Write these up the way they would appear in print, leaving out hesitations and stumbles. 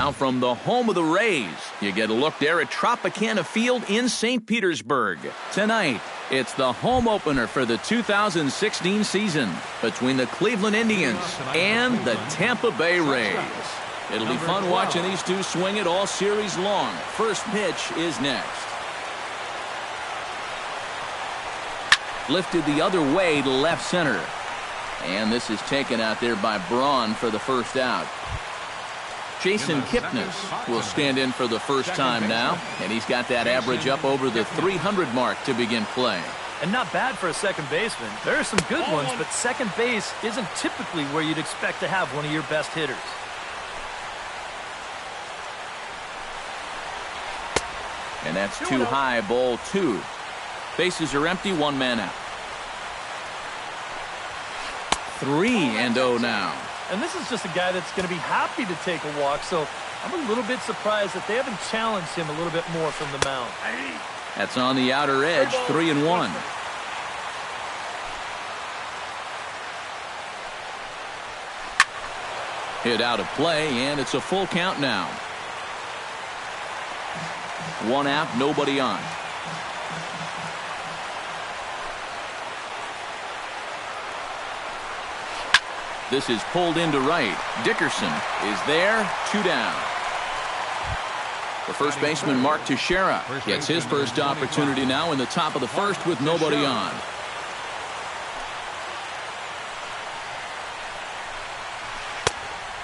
Now from the home of the Rays, you get a look there at Tropicana Field in St. Petersburg. Tonight, it's the home opener for the 2016 season between the Cleveland Indians and the Tampa Bay Rays. It'll be fun watching these two swing it all series long. First pitch is next. Lifted the other way to left center. And this is taken out there by Braun for the first out. Jason Kipnis will stand in for the first time now, and he's got that average up over the 300 mark to begin play. And not bad for a second baseman. There are some good ones, but second base isn't typically where you'd expect to have one of your best hitters. And that's too high, ball 2. Bases are empty, 1 man out. 3-0 now. And this is just a guy that's going to be happy to take a walk, so I'm a little bit surprised that they haven't challenged him a little bit more from the mound. That's on the outer edge, 3-1. Hit out of play, and it's a full count now. 1 out, nobody on. This is pulled into right. Dickerson is there, 2 down. The first baseman, Mark Teixeira, gets his first opportunity now in the top of the first with nobody on.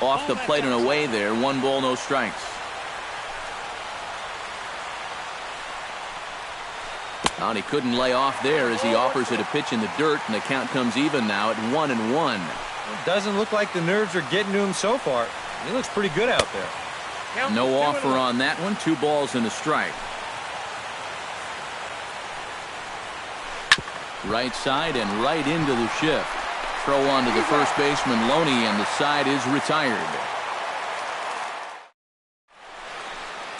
Off the plate and away there, 1 ball, no strikes. And he couldn't lay off there as he offers it a pitch in the dirt, and the count comes even now at 1-1. It doesn't look like the nerves are getting to him so far. He looks pretty good out there. No offer on that one. 2 balls and a strike. Right side and right into the shift. Throw on to the first baseman, Loney, and the side is retired.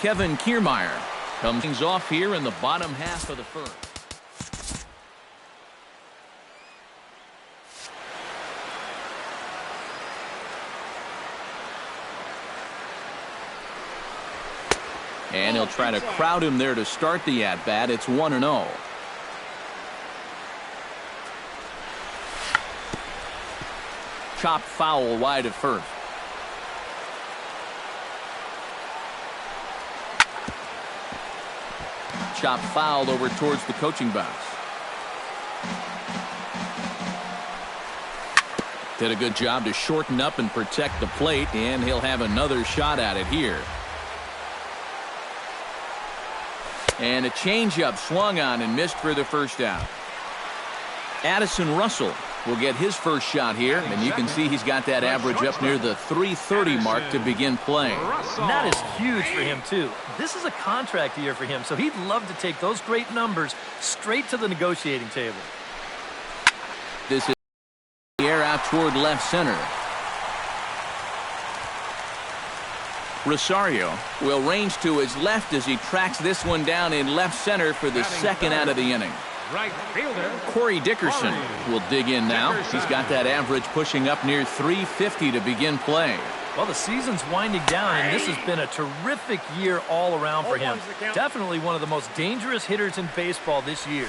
Kevin Kiermaier comes things off here in the bottom half of the first. And he'll try to crowd him there to start the at-bat. It's 1-0. Chopped foul wide of first. Chopped foul over towards the coaching box. Did a good job to shorten up and protect the plate, and he'll have another shot at it here. And a changeup swung on and missed for the first out. Addison Russell will get his first shot here, and you can see he's got that average up near the 330 mark to begin playing. And that is huge for him, too. This is a contract year for him, so he'd love to take those great numbers straight to the negotiating table. This is the air out toward left center. Rosario will range to his left as he tracks this one down in left center for the second out of the inning. Right fielder Corey Dickerson will dig in now. He's got that average pushing up near 350 to begin play. Well, the season's winding down, and this has been a terrific year all around for him. Definitely one of the most dangerous hitters in baseball this year.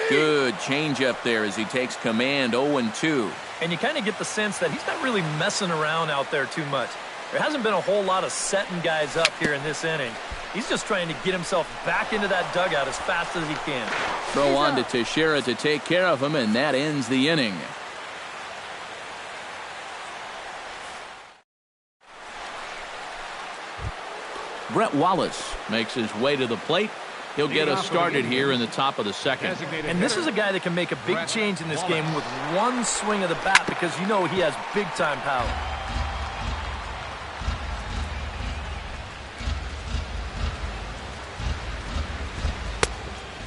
Good changeup there as he takes command. 0-2. And you kind of get the sense that he's not really messing around out there too much. There hasn't been a whole lot of setting guys up here in this inning. He's just trying to get himself back into that dugout as fast as he can. Throw on to Teixeira to take care of him, and that ends the inning. Brett Wallace makes his way to the plate. He'll get us started here in the top of the second. And this is a guy that can make a big change in this game with one swing of the bat, because you know he has big-time power.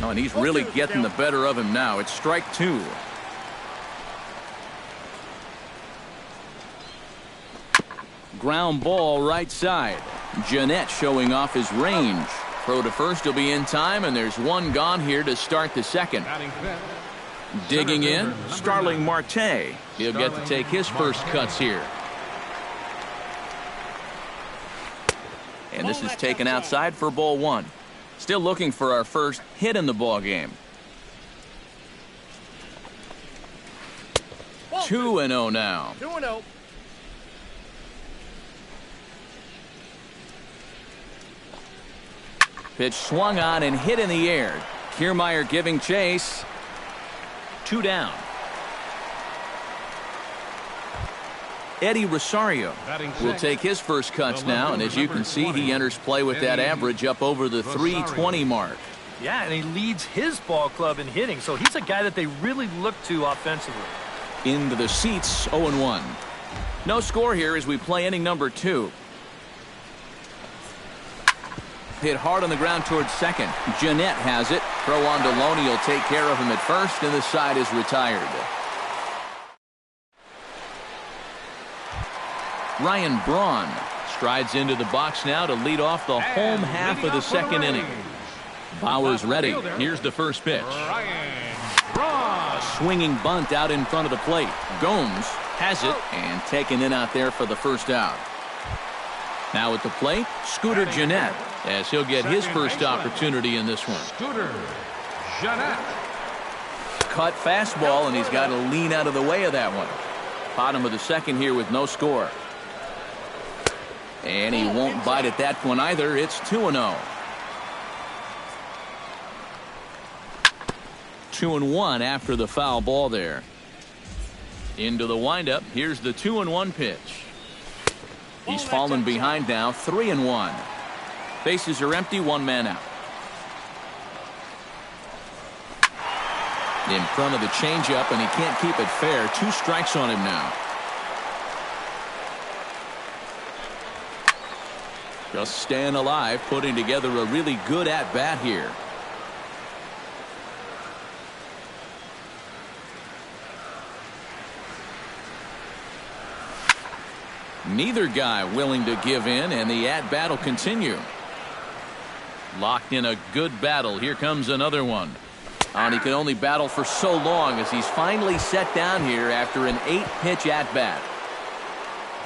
Oh, and he's really getting the better of him now. It's strike 2. Ground ball right side. Jeanette showing off his range. Throw to first will be in time, and there's one gone here to start the second. Digging in, Starling Marte. He'll get to take his first cuts here. And this is taken outside for ball one. Still looking for our first hit in the ball game. 2-0 now. 2-0. Pitch swung on and hit in the air. Kiermaier giving chase. 2 down. Eddie Rosario will take his first cuts now, and as you can see, he enters play with that average up over the 320 mark. Yeah, and he leads his ball club in hitting, so he's a guy that they really look to offensively. Into the seats, 0-1. No score here as we play inning number 2. Hit hard on the ground towards second. Jeanette has it. Throw on to Loney will take care of him at first, and the side is retired. Ryan Braun strides into the box now to lead off the home half of the second inning. Bauer's ready. Here's the first pitch. A swinging bunt out in front of the plate. Gomes has it and taken in out there for the first out. Now at the plate, Scooter Jeanette, as he'll get his first opportunity in this one. Scooter Jeanette. Cut fastball, and he's got to lean out of the way of that one. Bottom of the second here with no score. And he won't bite at that one either. It's 2-0. 2-1 after the foul ball there. Into the windup. Here's the 2-1 pitch. He's fallen behind now. 3-1. Bases are empty. 1 man out. In front of the changeup, and he can't keep it fair. 2 strikes on him now. Just staying alive, putting together a really good at-bat here. Neither guy willing to give in, and the at-bat will continue. Locked in a good battle. Here comes another one. And he can only battle for so long as he's finally set down here after an 8-pitch at-bat.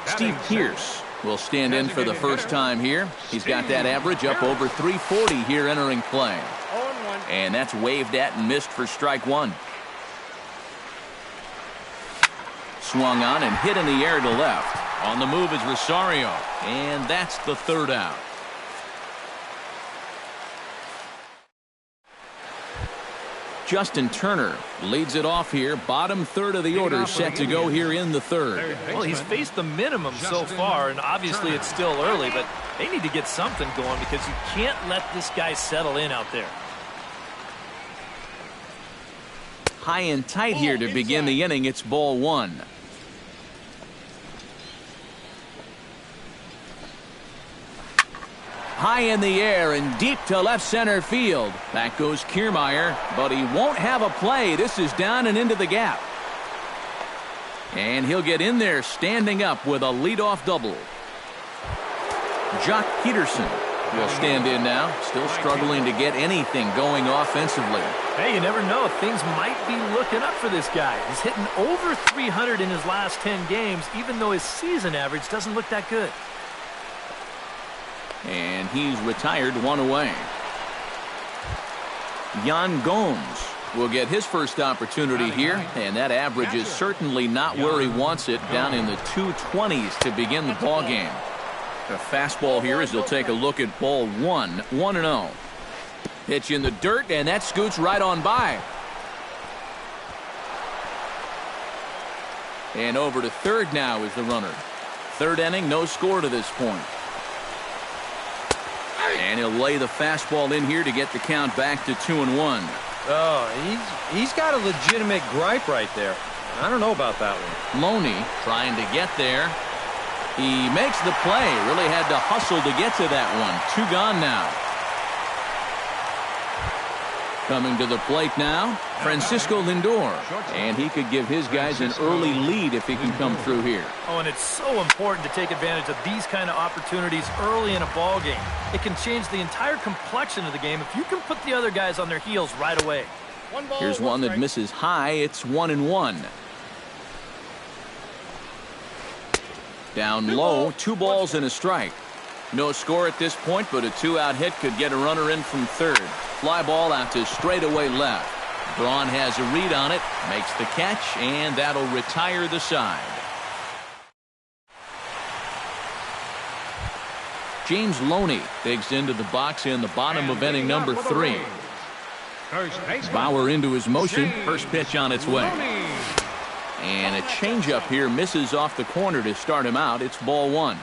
Steve Pearce will stand in for the first time here. He's got that average up over 340 here entering play. And that's waved at and missed for strike 1. Swung on and hit in the air to left. On the move is Rosario. And that's the third out. Justin Turner leads it off here. Bottom third of the order set to go here in the third. Well, he's faced the minimum so far, and obviously it's still early, but they need to get something going because you can't let this guy settle in out there. High and tight here to begin the inning. It's ball 1. High in the air and deep to left center field. Back goes Kiermaier, but he won't have a play. This is down and into the gap. And he'll get in there standing up with a leadoff double. Jock Peterson will stand in now, still struggling to get anything going offensively. Hey, you never know. Things might be looking up for this guy. He's hitting over 300 in his last 10 games, even though his season average doesn't look that good. And he's retired, 1 away. Yan Gomes will get his first opportunity here, and that average is certainly not where he wants it, down in the 220s to begin the ball game. A fastball here as he'll take a look at ball 1, 1-0. Pitch in the dirt, and that scoots right on by. And over to third now is the runner. Third inning, no score to this point. And he'll lay the fastball in here to get the count back to 2-1. Oh, he's got a legitimate gripe right there. I don't know about that one. Loney trying to get there. He makes the play. Really had to hustle to get to that one. 2 gone now. Coming to the plate now, Francisco Lindor. And he could give his guys an early lead if he can come through here. Oh, and it's so important to take advantage of these kind of opportunities early in a ball game. It can change the entire complexion of the game if you can put the other guys on their heels right away. Here's one that misses high. It's 1-1. Down low, 2 balls and a strike. No score at this point, but a two-out hit could get a runner in from third. Fly ball out to straightaway left. Braun has a read on it, makes the catch, and that'll retire the side. James Loney digs into the box in the bottom of inning number 3. Bauer into his motion. First pitch on its way. And a changeup here misses off the corner to start him out. It's ball 1.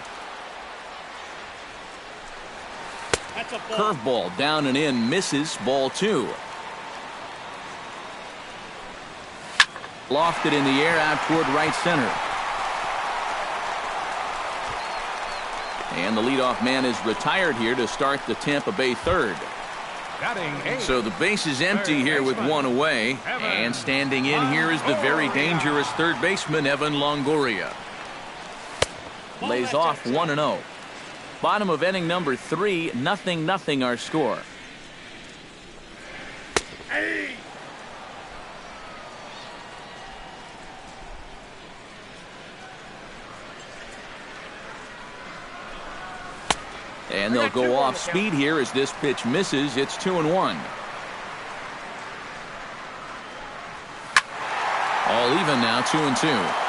Curveball down and in, misses, ball 2. Lofted in the air out toward right center. And the leadoff man is retired here to start the Tampa Bay third. So the base is empty here with one away. And standing in here is the very dangerous third baseman, Evan Longoria. Lays off 1-0. Bottom of inning number 3, 0-0 our score. And they'll go off speed here as this pitch misses. It's 2-1. All even now, 2-2.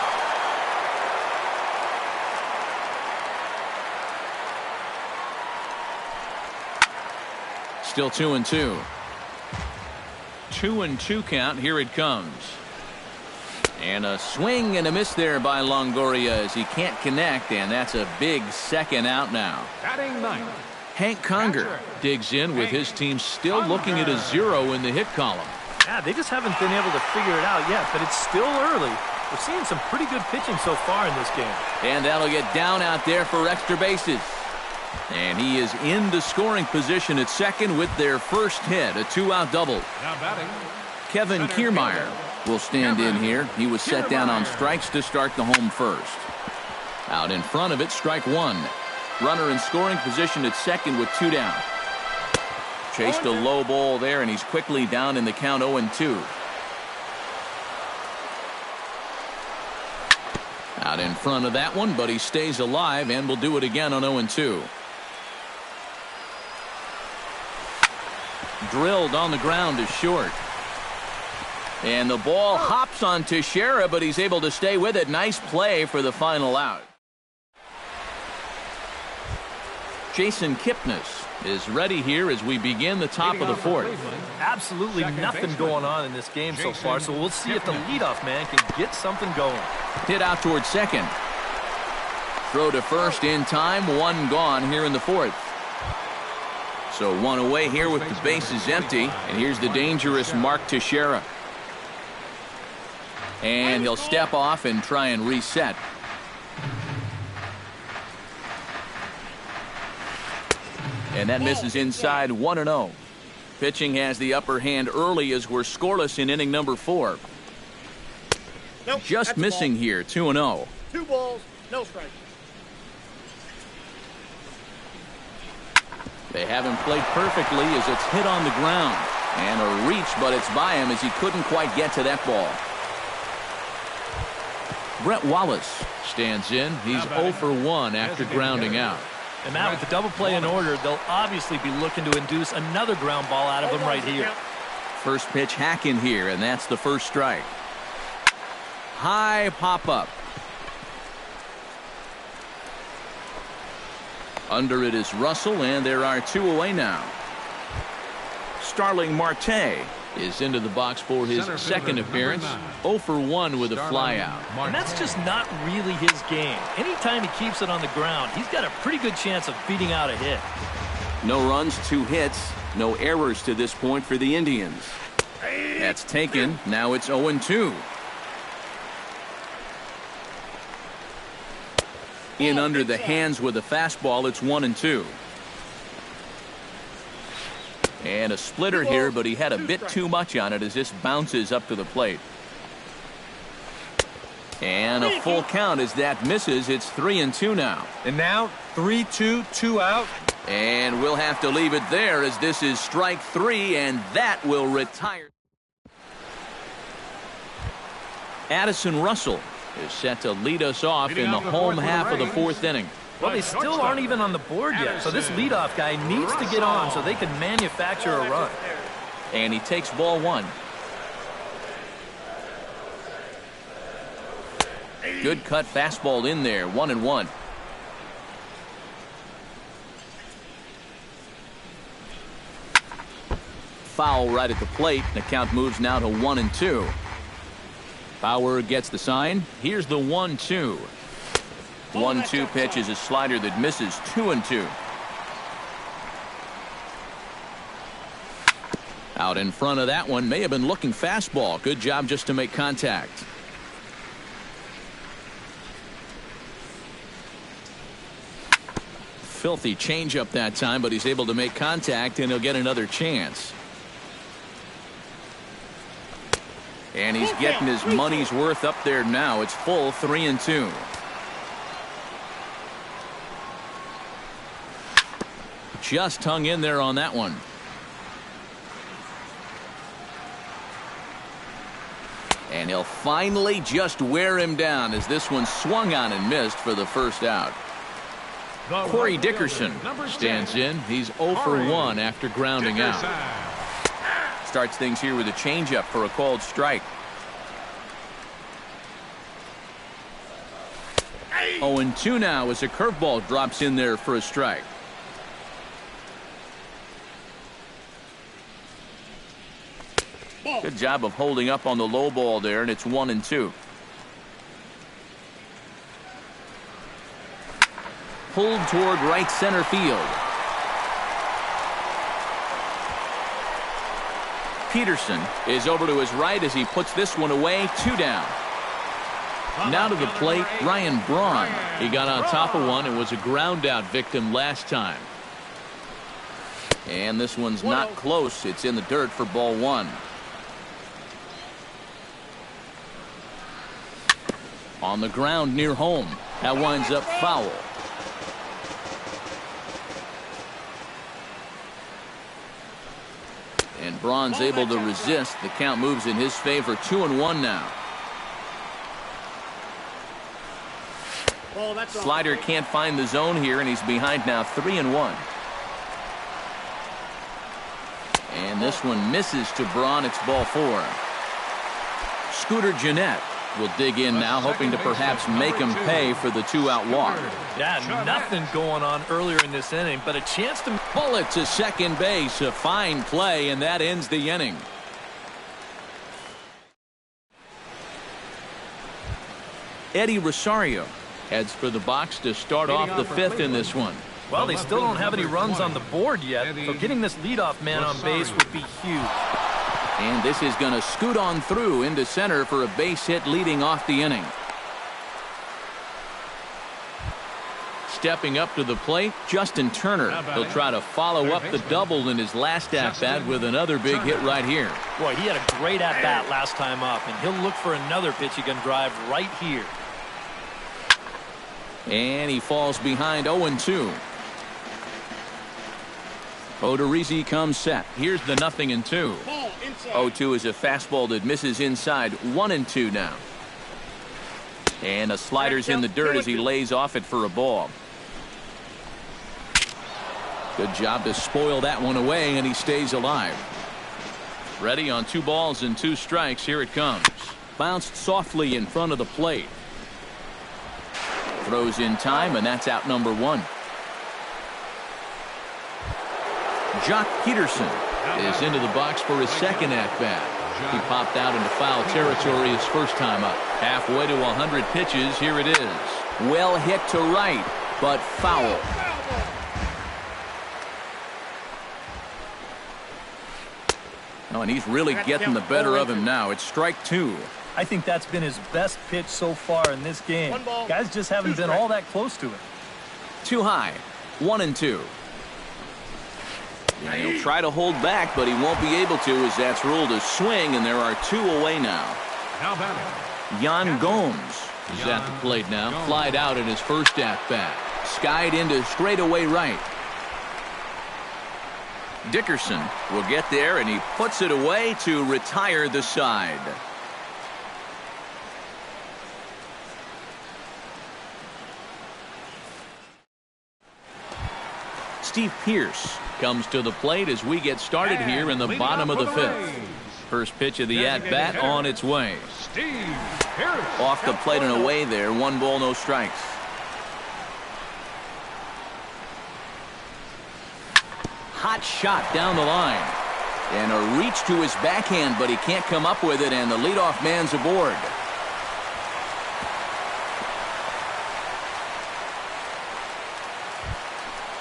Still 2-2. 2-2 count. Here it comes. And a swing and a miss there by Longoria as he can't connect, and that's a big second out now. Hank Conger digs in with his team still looking at a 0 in the hit column. Yeah, they just haven't been able to figure it out yet, but it's still early. We're seeing some pretty good pitching so far in this game. And that'll get down out there for extra bases. And he is in the scoring position at second with their first hit, a 2-out double. Kevin Kiermaier will stand in here. He was set down on strikes to start the home first. Out in front of it, strike 1. Runner in scoring position at second with 2 down. Chased a low ball there, and he's quickly down in the count 0-2. Out in front of that one, but he stays alive and will do it again on 0-2. Drilled on the ground is short. And the ball hops on Teixeira, but he's able to stay with it. Nice play for the final out. Jason Kipnis is ready here as we begin the top of the fourth. Absolutely nothing going on in this game so far, so we'll see if the leadoff man can get something going. Hit out towards second. Throw to first in time. 1 gone here in the fourth. So 1 away here with the bases empty. And here's the dangerous Mark Teixeira. And he'll step off and try and reset. And that misses inside. 1-0. Pitching has the upper hand early as we're scoreless in inning number 4. Nope, just missing here. 2-0. 2 balls, no strikes. They haven't played perfectly as it's hit on the ground. And a reach, but it's by him as he couldn't quite get to that ball. Brett Wallace stands in. He's 0 for 1 after grounding out. And Matt, with the double play in order, they'll obviously be looking to induce another ground ball out of him right here. First pitch hack in here, and that's the first strike. High pop up. Under it is Russell, and there are 2 away now. Starling Marte is into the box for his second appearance. 0 for 1 with a flyout. And that's just not really his game. Anytime he keeps it on the ground, he's got a pretty good chance of beating out a hit. No runs, 2 hits, no errors to this point for the Indians. That's taken. Now it's 0-2. In under the hands with a fastball. It's 1-2. And a splitter here, but he had a bit too much on it as this bounces up to the plate. And a full count as that misses. It's 3-2 now. And now 3-2, 2 out. And we'll have to leave it there as this is strike 3, and that will retire. Addison Russell is set to lead us off in the home half of the 4th inning. Well, they still aren't even on the board yet, so this leadoff guy needs to get on so they can manufacture a run. And he takes ball one. Good cut fastball in there, 1-1. Foul right at the plate. The count moves now to 1-2. Bauer gets the sign. Here's the 1-2. 1-2 pitch is a slider that misses, 2-2. Out in front of that one, may have been looking fastball. Good job just to make contact. Filthy changeup that time, but he's able to make contact, and he'll get another chance. And he's getting his money's worth up there now. It's full, 3-2. Just hung in there on that one. And he'll finally just wear him down as this one swung on and missed for the first out. Corey Dickerson stands in. He's 0 for 1 after grounding out. Starts things here with a changeup for a called strike. 0-2 now as a curveball drops in there for a strike. Good job of holding up on the low ball there, and it's 1-2. Pulled toward right center field. Peterson is over to his right as he puts this one away. 2 down. Now to the plate, Ryan Braun. He got on top of one and was a ground out victim last time. And this one's not close. It's in the dirt for ball one. On the ground near home. That winds up foul. And Braun's able to resist. The count moves in his favor. 2-1 now. Slider can't find the zone here, and he's behind now, 3-1. And this one misses to Braun. It's ball 4. Scooter Gennett will dig in now, hoping to perhaps make him pay for the 2-out walk. Yeah, nothing going on earlier in this inning, but a chance to pull it to second base. A fine play, and that ends the inning. Eddie Rosario heads for the box to start off the 5th in this one. Well, they still don't have any runs on the board yet, so getting this leadoff man on base would be huge. And this is going to scoot on through into center for a base hit leading off the inning. Stepping up to the plate, Justin Turner. He'll try to follow up the double in his last at-bat with another big hit right here. Boy, he had a great at-bat last time up, and he'll look for another pitch he can drive right here. And he falls behind 0-2. Odorizzi comes set. Here's the 0-2. 0-2 is a fastball that misses inside. 1-2 now. And a slider's in the dirt as he lays off it for a ball. Good job to spoil that one away, and he stays alive. Ready on 2 balls and 2 strikes. Here it comes. Bounced softly in front of the plate. Throws in time, and that's out number 1. Jock Peterson is into the box for his second at-bat. He popped out into foul territory his first time up. Halfway to 100 pitches. Here it is. Well hit to right, but foul. Oh, and he's really getting the better of him now. It's strike 2. I think that's been his best pitch so far in this game. Guys just haven't been all that close to it. Too high. 1-2. And he'll try to hold back, but he won't be able to as that's ruled a swing, and there are 2 away now. Yan Gomes is at the plate now. Flied out in his first at-bat. Skied into straightaway right. Dickerson will get there, and he puts it away to retire the side. Steve Pearce comes to the plate as we get started here in the bottom of the fifth. First pitch of the at-bat on its way. Steve Pearce. Off the plate and away there. 1 ball, no strikes. Hot shot down the line. And a reach to his backhand, but he can't come up with it, and the leadoff man's aboard.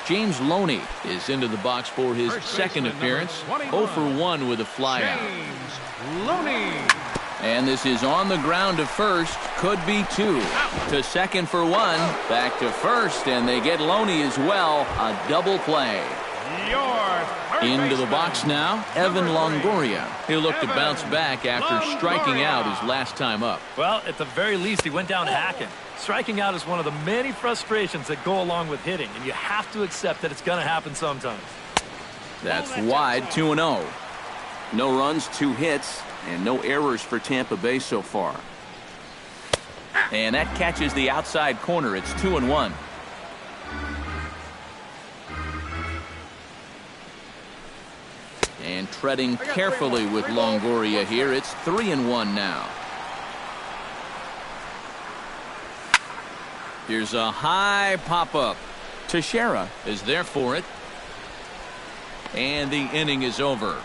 James Loney is into the box for his second appearance. 0 for 1 with a flyout. James Loney. And this is on the ground to first. Could be 2. To second for 1. Back to first, and they get Loney as well. A double play. Into the box now, Evan Longoria. He'll look to bounce back after striking out his last time up. Well, at the very least, he went down hacking. Striking out is one of the many frustrations that go along with hitting, and you have to accept that it's going to happen sometimes. That's wide, 2-0. No runs, 2 hits, and no errors for Tampa Bay so far. And that catches the outside corner. It's 2-1. And treading carefully with Longoria here. It's 3-1 now. Here's a high pop-up. Teixeira is there for it. And the inning is over.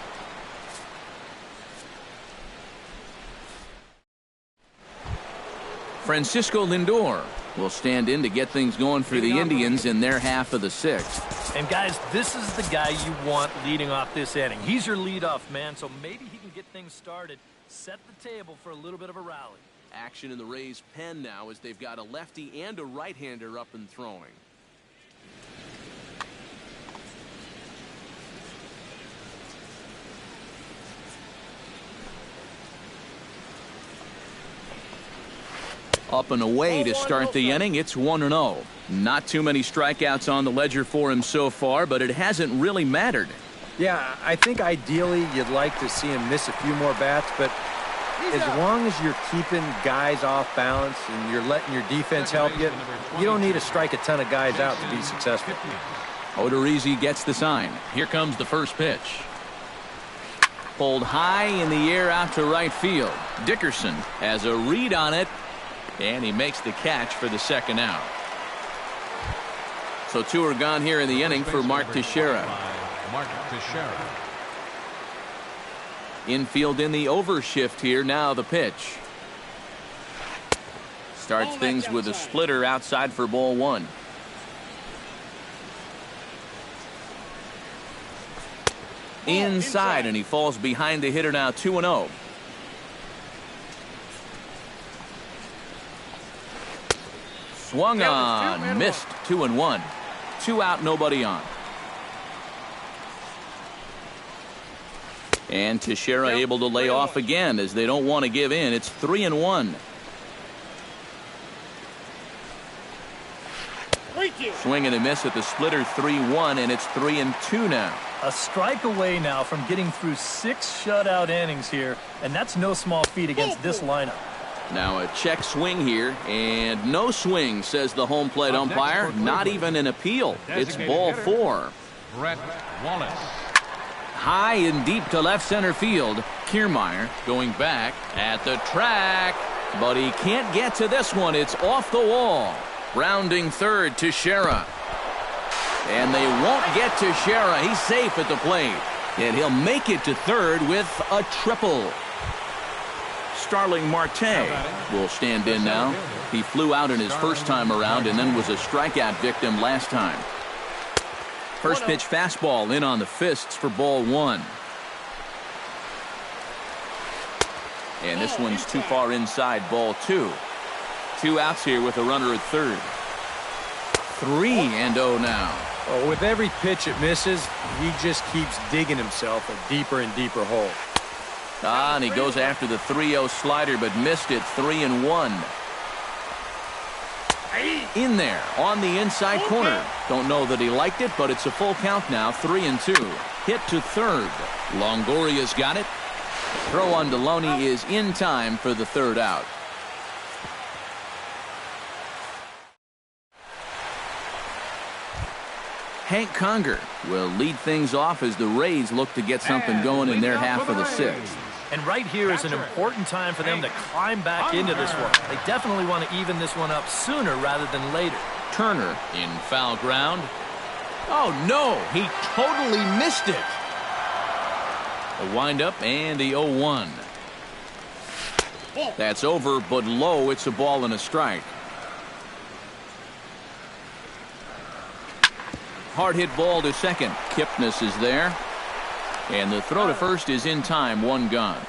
Francisco Lindor will stand in to get things going for the Indians in their half of the 6th. And guys, this is the guy you want leading off this inning. He's your leadoff man, so maybe he can get things started, set the table for a little bit of a rally. Action in the Rays' pen now as they've got a lefty and a right-hander up and throwing. Up and away to start the inning. It's 1-0. Not too many strikeouts on the ledger for him so far, but it hasn't really mattered. Yeah, I think ideally you'd like to see him miss a few more bats, but as long as you're keeping guys off balance and you're letting your defense help you, you don't need to strike a ton of guys out to be successful. Odorizzi gets the sign. Here comes the first pitch. Pulled high in the air out to right field. Dickerson has a read on it, and he makes the catch for the second out. So 2 are gone here in the inning for Mark Teixeira. Mark Teixeira. Infield in the overshift here. Now the pitch. Starts things with a splitter outside for ball 1. Inside, and he falls behind the hitter now. 2-0. Swung on, missed. 2-1. 2 out, nobody on. And Teixeira able to lay off again as they don't want to give in. It's 3-1. Swing and a miss at the splitter. 3-1, and it's 3-2 now. A strike away now from getting through 6 shutout innings here, and that's no small feat against this lineup. Now a check swing here, and no swing, says the home plate umpire. Not even an appeal. It's ball 4. Brett Wallace. High and deep to left center field. Kiermaier going back at the track, but he can't get to this one. It's off the wall. Rounding third, Teixeira. And they won't get Teixeira. He's safe at the plate. And he'll make it to third with a triple. Starling Marte will stand in now. He flew out in his first time around and then was a strikeout victim last time. First pitch fastball in on the fists for ball 1. And this one's too far inside, ball 2. 2 outs here with a runner at third. 3-0 now. Oh, with every pitch it misses, he just keeps digging himself a deeper and deeper hole. And he goes after the 3-0 slider, but missed it. 3-1. In there on the inside corner. Don't know that he liked it, but it's a full count now. 3-2. Hit to third. Longoria's got it. Throw on Deloney is in time for the third out. Hank Conger will lead things off as the Rays look to get something going in their half of the sixth. And right here is an important time for them to climb back into this one. They definitely want to even this one up sooner rather than later. Turner in foul ground. Oh, no, he totally missed it. A windup and the 0-1. That's over, but low. It's a ball and a strike. Hard hit ball to second. Kipnis is there. And the throw to first is in time. One gone.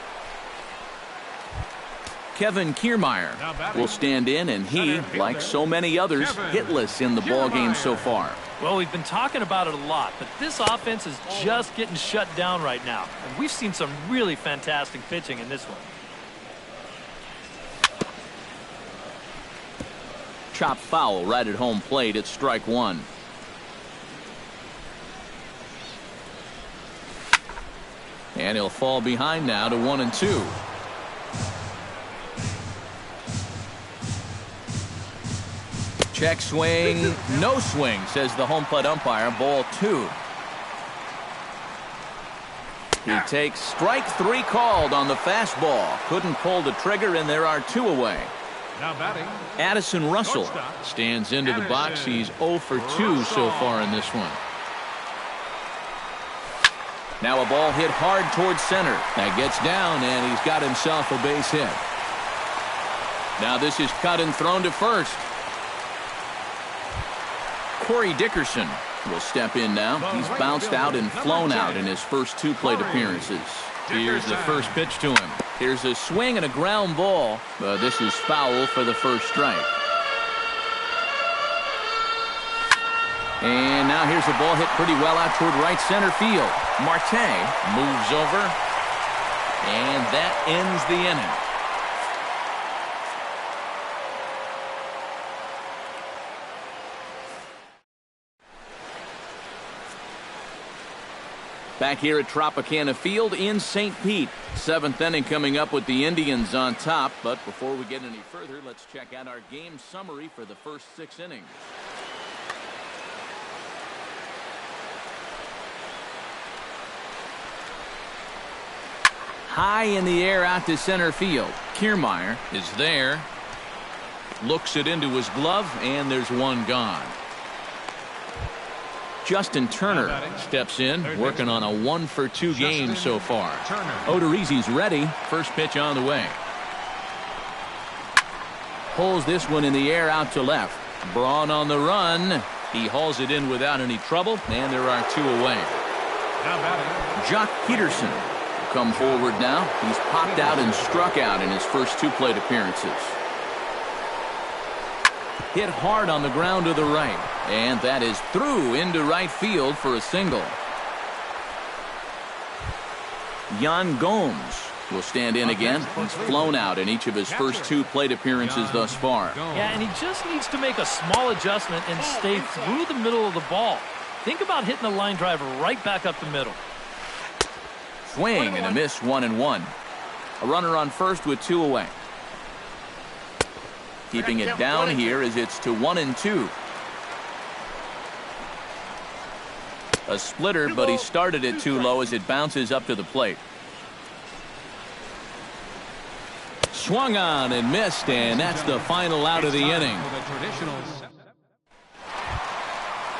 Kevin Kiermaier will stand in, and he, like so many others, hitless in the ballgame so far. Well, we've been talking about it a lot, but this offense is just getting shut down right now. And we've seen some really fantastic pitching in this one. Chopped foul right at home plate. It's strike one. And he'll fall behind now to 1-2. Check swing, no swing, says the home plate umpire. Ball two. He takes strike three called on the fastball. Couldn't pull the trigger, and there are two away. Now batting, Addison Russell stands into the box. He's 0 for 2 so far in this one. Now a ball hit hard towards center. That gets down, and he's got himself a base hit. Now this is cut and thrown to first. Corey Dickerson will step in now. He's bounced out and flown out in his first two plate appearances. Here's the first pitch to him. Here's a swing and a ground ball, but this is foul for the first strike. And now here's a ball hit pretty well out toward right center field. Marte moves over, and that ends the inning. Back here at Tropicana Field in St. Pete. Seventh inning coming up with the Indians on top. But before we get any further, let's check out our game summary for the first 6 innings. High in the air out to center field. Kiermaier is there. Looks it into his glove, and there's one gone. Justin Turner steps in, working on a 1 for 2 game so far. Odorizzi's ready. First pitch on the way. Pulls this one in the air out to left. Braun on the run. He hauls it in without any trouble, and there are two away. Jock Peterson will come forward now. He's popped out and struck out in his first 2 plate appearances. Hit hard on the ground to the right, and that is through into right field for a single. Yan Gomes will stand in again. He's flown out in each of his first 2 plate appearances thus far. Yeah, and he just needs to make a small adjustment and stay through the middle of the ball. Think about hitting a line drive right back up the middle. Swing and a miss, 1-1. A runner on first with 2 away. Keeping it down here as it's to 1-2. A splitter, but he started it too low as it bounces up to the plate. Swung on and missed, and that's the final out of the inning.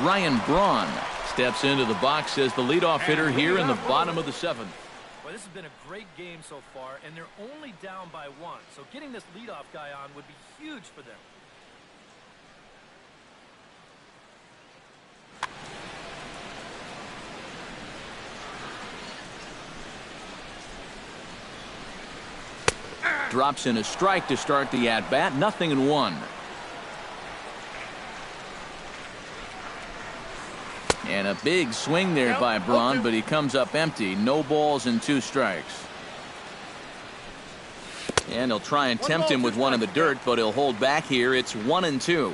Ryan Braun steps into the box as the leadoff hitter here in the bottom of the 7th. Well, this has been a great game so far, and they're only down by 1. So getting this leadoff guy on would be huge for them. Drops in a strike to start the at-bat. 0-1. And a big swing there by Braun, but he comes up empty. No balls and 2 strikes. And he'll try and tempt him with one in the dirt, but he'll hold back here. It's 1-2.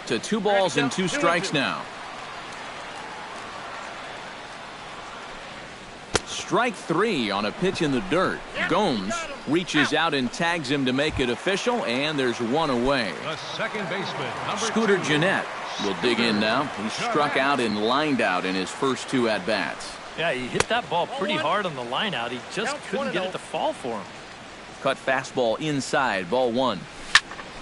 To 2 balls and 2 strikes now. Strike 3 on a pitch in the dirt. Gomes reaches out and tags him to make it official, and there's one away. The second baseman, number Scooter 2. Jeanette will dig in now. He struck out and lined out in his first 2 at-bats. Yeah, he hit that ball pretty hard on the line out. He just couldn't get it to fall for him. Cut fastball inside, ball 1.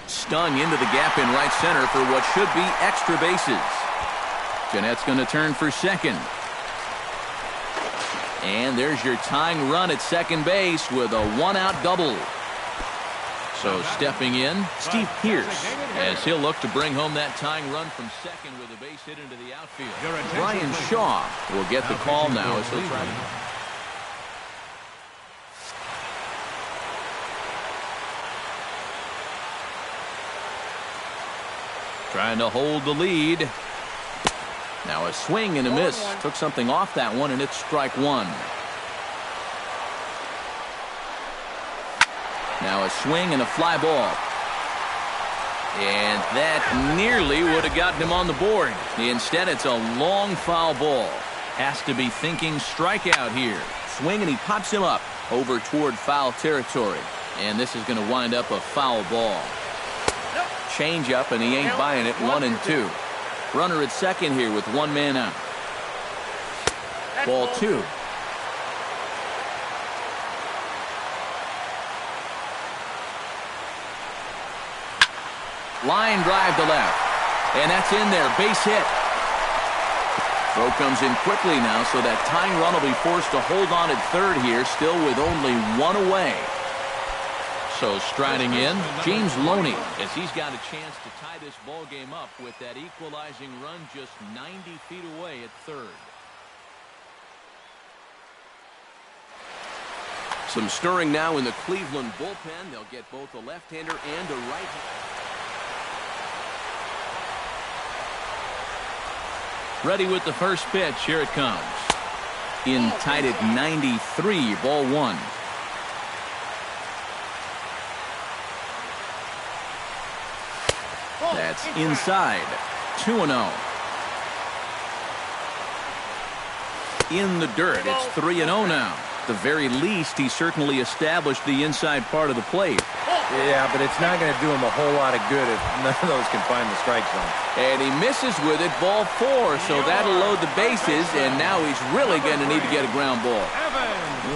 Stung into the gap in right center for what should be extra bases. Jeanette's going to turn for second. And there's your tying run at second base with a 1-out double. So stepping in, Steve Pearce, as he'll look to bring home that tying run from second with a base hit into the outfield. Brian Shaw will get the call now as he'll try to... Trying to hold the lead. Now a swing and a miss. Took something off that one, and it's strike 1. Now a swing and a fly ball. And that nearly would have gotten him on the board. Instead, it's a long foul ball. Has to be thinking strikeout here. Swing, and he pops him up over toward foul territory. And this is going to wind up a foul ball. Change up, and he ain't buying it. 1-2. Runner at second here with 1 man out. Ball 2. Line drive to left. And that's in there. Base hit. Throw comes in quickly now, so that tying run will be forced to hold on at third here, still with only 1 away. So striding in, James Loney, as he's got a chance to tie this ball game up with that equalizing run just 90 feet away at third. Some stirring now in the Cleveland bullpen. They'll get both a left-hander and a right-hander. Ready with the first pitch. Here it comes. In tight at 93, ball 1. That's inside. 2-0. In the dirt. It's 3-0 now. At the very least, he certainly established the inside part of the plate. Yeah, but it's not going to do him a whole lot of good if none of those can find the strike zone. And he misses with it, ball 4, so that'll load the bases, and now he's really going to need to get a ground ball.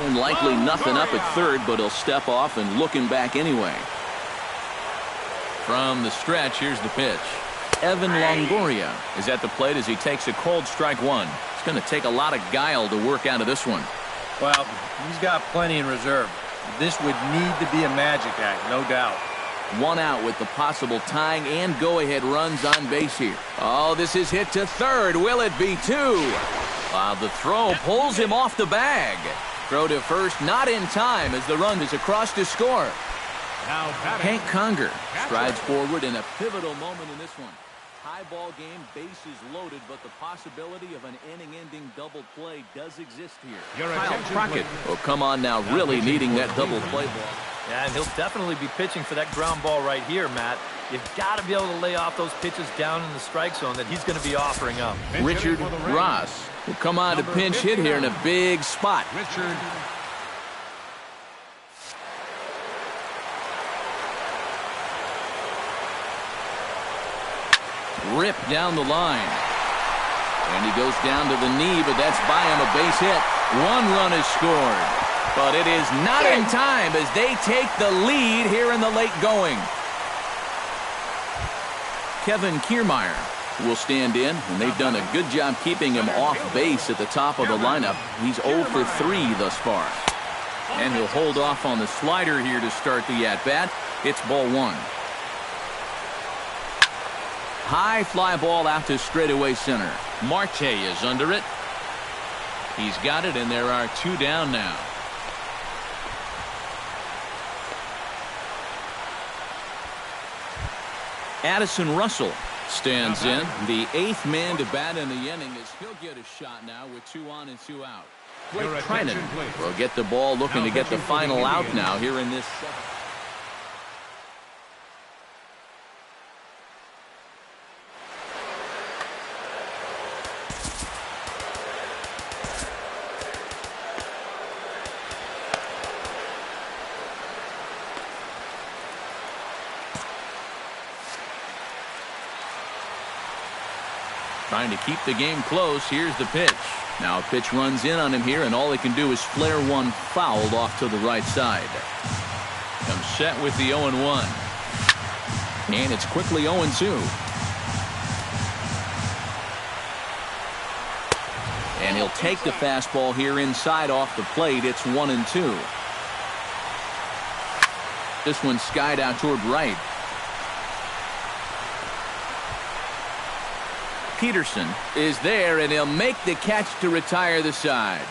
And likely nothing up at third, but he'll step off and look him back anyway. From the stretch, here's the pitch. Evan Longoria is at the plate as he takes a cold strike 1. It's going to take a lot of guile to work out of this one. Well, he's got plenty in reserve. This would need to be a magic act, no doubt. 1 out with the possible tying and go-ahead runs on base here. Oh, this is hit to third. Will it be 2? The throw pulls him off the bag. Throw to first, not in time as the run is across to score. Hank Conger strides forward in a pivotal moment in this one. High ball game, bases loaded, but the possibility of an inning-ending double play does exist here. Kyle Crockett will come on now, really needing that double play ball. Yeah, and he'll definitely be pitching for that ground ball right here, Matt. You've got to be able to lay off those pitches down in the strike zone that he's going to be offering up. Richard Ross will come on to pinch hit here in a big spot. Richard. Ripped down the line. And he goes down to the knee, but that's by him, a base hit. 1 run is scored. But it is not in time as they take the lead here in the late going. Kevin Kiermaier will stand in, and they've done a good job keeping him off base at the top of the lineup. He's 0 for 3 thus far. And he'll hold off on the slider here to start the at-bat. It's ball 1. High fly ball out to straightaway center. Marte is under it. He's got it, and there are 2 down now. Addison Russell stands in. The 8th man to bat in the inning as he'll get a shot now with 2 on and 2 out. Blake Trinan will get the ball, looking to get the final out now here in this 7th. Trying to keep the game close. Here's the pitch. Now a pitch runs in on him here, and all he can do is flare one fouled off to the right side. Comes set with the 0-1. And it's quickly 0-2. And he'll take the fastball here inside off the plate. It's 1-2. This one's skied out toward right. Peterson is there, and he'll make the catch to retire the side.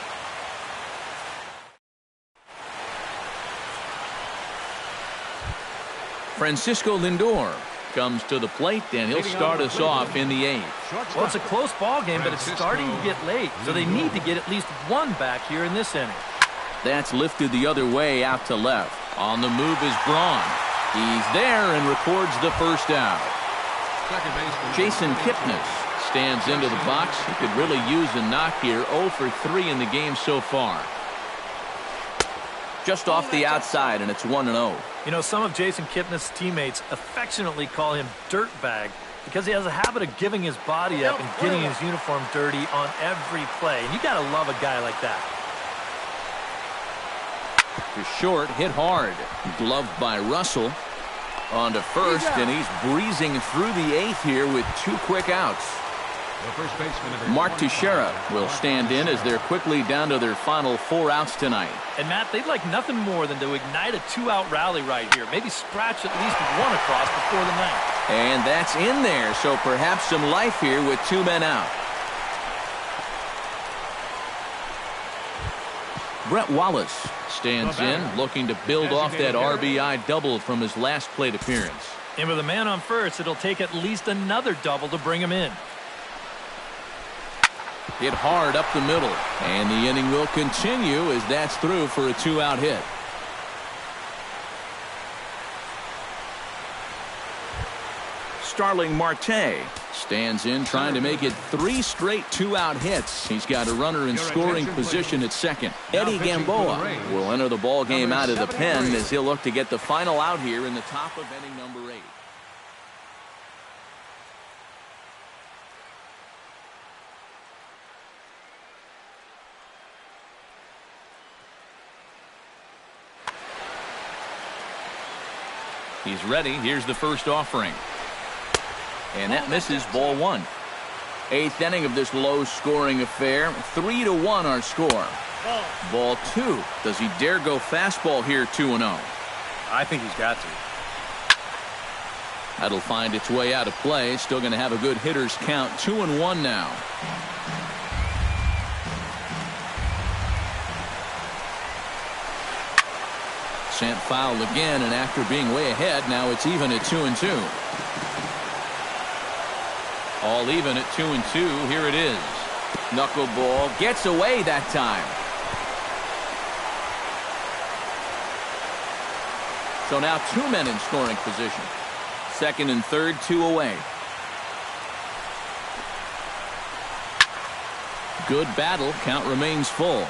Francisco Lindor comes to the plate, and he'll start us off in the 8th. Well, it's a close ball game, but it's starting to get late, so they need to get at least one back here in this inning. That's lifted the other way out to left. On the move is Braun. He's there and records the first out. Jason Kipnis stands into the box. He could really use a knock here. 0 for 3 in the game so far. Just off the outside, and it's 1-0. You know, some of Jason Kipnis' teammates affectionately call him Dirtbag because he has a habit of giving his body up and getting his uniform dirty on every play. And you got to love a guy like that. To short, hit hard. Gloved by Russell. On to first, and he's breezing through the 8th here with 2 quick outs. Mark Teixeira will stand in as they're quickly down to their final 4 outs tonight. And Matt, they'd like nothing more than to ignite a 2-out rally right here. Maybe scratch at least one across before the 9th. And that's in there, so perhaps some life here with 2 men out. Brett Wallace stands in, looking to build off that RBI double from his last plate appearance. And with a man on first, it'll take at least another double to bring him in. Hit hard up the middle, and the inning will continue as that's through for a 2-out hit. Starling Marte stands in, trying to make it 3 straight 2-out hits. He's got a runner in scoring position at second. Eddie Gamboa will enter the ball game out of the pen as he'll look to get the final out here in the top of inning number 8. He's ready. Here's the first offering. And that misses, ball 1. 8th inning of this low-scoring affair. 3-1 our score. Ball 2. Does he dare go fastball here 2-0? I think he's got to. That'll find its way out of play. Still going to have a good hitter's count. 2-1 now. Sent foul again, and after being way ahead, now it's even at 2-2. All even at 2-2. Here it is. Knuckleball gets away that time. So now 2 men in scoring position. Second and third, 2 away. Good battle. Count remains full.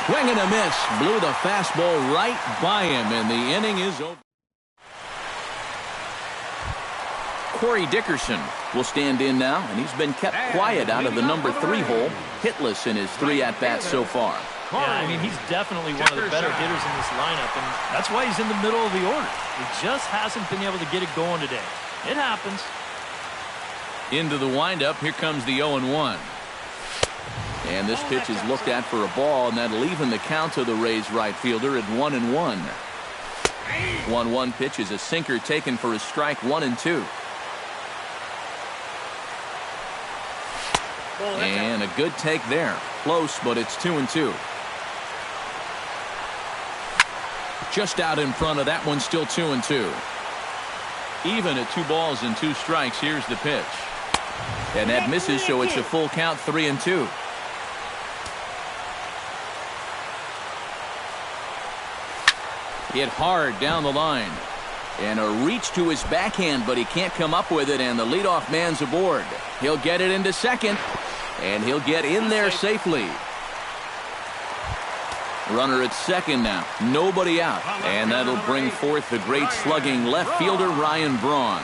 Swing and a miss. Blew the fastball right by him, and the inning is over. Corey Dickerson will stand in now, and he's been kept quiet out of the number 3 hole. Hitless in his 3 at-bats so far. Yeah, I mean, he's definitely one of the better hitters in this lineup, and that's why he's in the middle of the order. He just hasn't been able to get it going today. It happens. Into the windup. Here comes the 0-1. And this pitch is looked at for a ball, and that'll even the count to the Rays right fielder at 1-1. 1-1 pitch is a sinker taken for a strike. 1-2. And a good take there. Close, but it's 2-2. Just out in front of that one, still 2-2. Even at 2 balls and 2 strikes. Here's the pitch. And that misses, so it's a full count, 3-2. Hit hard down the line. And a reach to his backhand, but he can't come up with it, and the leadoff man's aboard. He'll get it into second, and he'll get in there safely. Runner at second now. Nobody out. And that'll bring forth the great slugging left fielder Ryan Braun.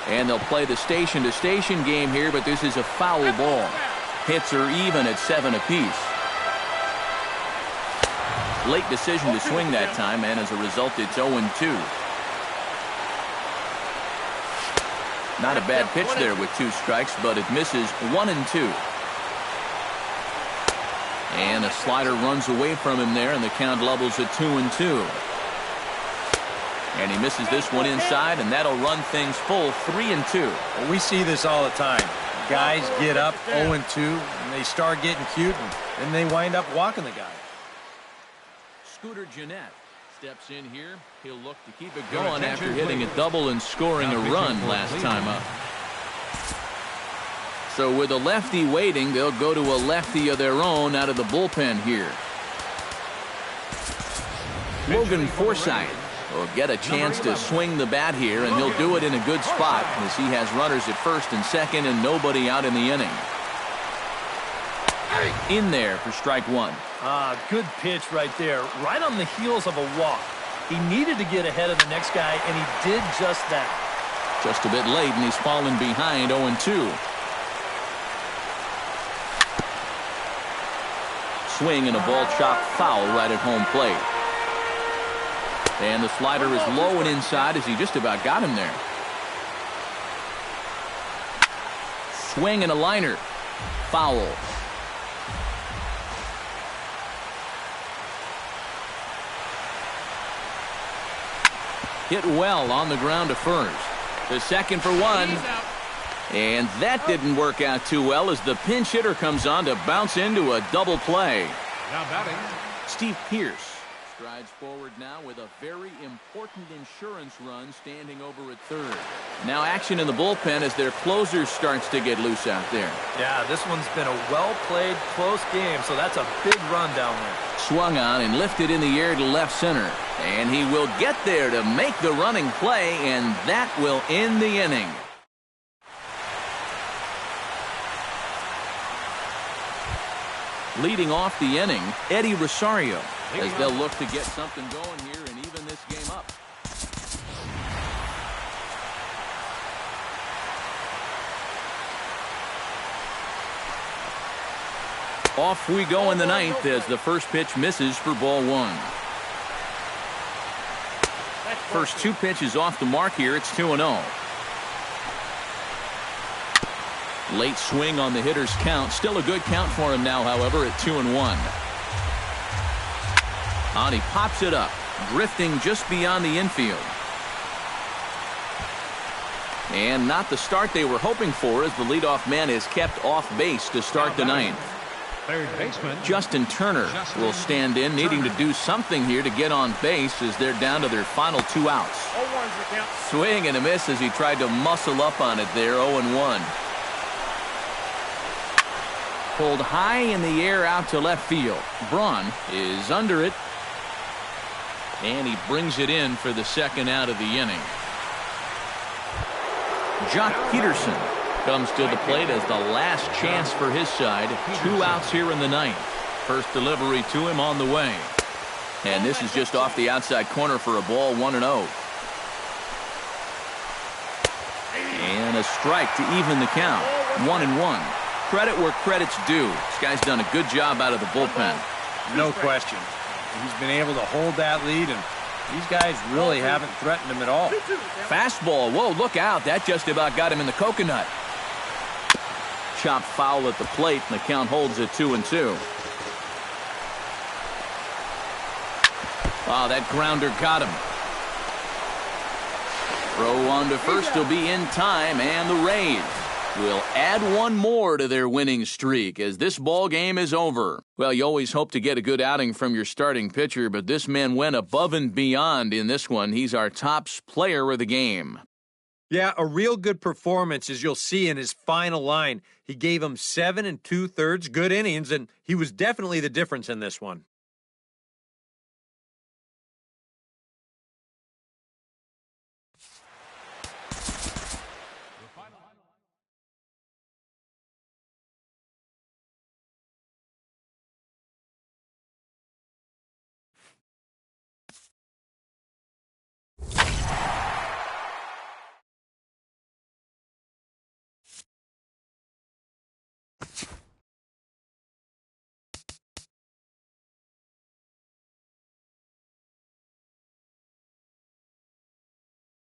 And they'll play the station-to-station game here, but this is a foul ball. Hits are even at 7 apiece. Late decision to swing that time, and as a result, it's 0-2. Not a bad pitch there with 2 strikes, but it misses 1-2. And a slider runs away from him there, and the count levels at 2-2. And he misses this one inside, and that'll run things full 3-2. Well, we see this all the time. Guys get up 0-2, and they start getting cute, and then they wind up walking the guy. Scooter Gennett steps in here. He'll look to keep it going after hitting a double and scoring a run last time up. So with a lefty waiting, they'll go to a lefty of their own out of the bullpen here. Logan Forsythe will get a chance to swing the bat here, and he'll do it in a good spot as he has runners at first and second and nobody out in the inning. In there for strike 1. Good pitch right there, right on the heels of a walk. He needed to get ahead of the next guy, and he did just that. Just a bit late, and he's fallen behind 0-2. Swing and a ball chopped foul right at home plate. And the slider is low and inside as he just about got him there. Swing and a liner. Foul. Hit well on the ground to first. The second for 1. And that didn't work out too well as the pinch hitter comes on to bounce into a double play. Now batting, Steve Pearce strides forward now with a very important insurance run standing over at third. Now action in the bullpen as their closer starts to get loose out there. Yeah, this one's been a well-played, close game, so that's a big run down there. Swung on and lifted in the air to left center. And he will get there to make the running play, and that will end the inning. Leading off the inning, Eddie Rosario, as they'll look to get something going here and even this game up. Off we go in the ninth as the first pitch misses for ball 1. First 2 pitches off the mark here. It's 2-0. Late swing on the hitter's count. Still a good count for him now, however, at 2-1. And he pops it up, drifting just beyond the infield. And not the start they were hoping for as the leadoff man is kept off base to start the ninth. third baseman, Justin Turner will stand in, needing to do something here to get on base as they're down to their final 2 outs. Swing and a miss as he tried to muscle up on it there, 0-1. Pulled high in the air out to left field. Braun is under it. And he brings it in for the second out of the inning. Jock Peterson comes to the plate as the last chance for his side. 2 outs here in the ninth. First delivery to him on the way. And this is just off the outside corner for a ball, 1-0. And a strike to even the count. 1-1. Credit where credit's due. This guy's done a good job out of the bullpen. No question. He's been able to hold that lead, and these guys really haven't threatened him at all. Fastball. Whoa, look out. That just about got him in the coconut. Chopped foul at the plate, and the count holds at 2-2. Wow, that grounder got him. Throw on to first will be in time, and the Rays will add 1 more to their winning streak as this ball game is over. Well, you always hope to get a good outing from your starting pitcher, but this man went above and beyond in this one. He's our top player of the game. Yeah, a real good performance, as you'll see in his final line. He gave him 7 2/3 good innings, and he was definitely the difference in this one.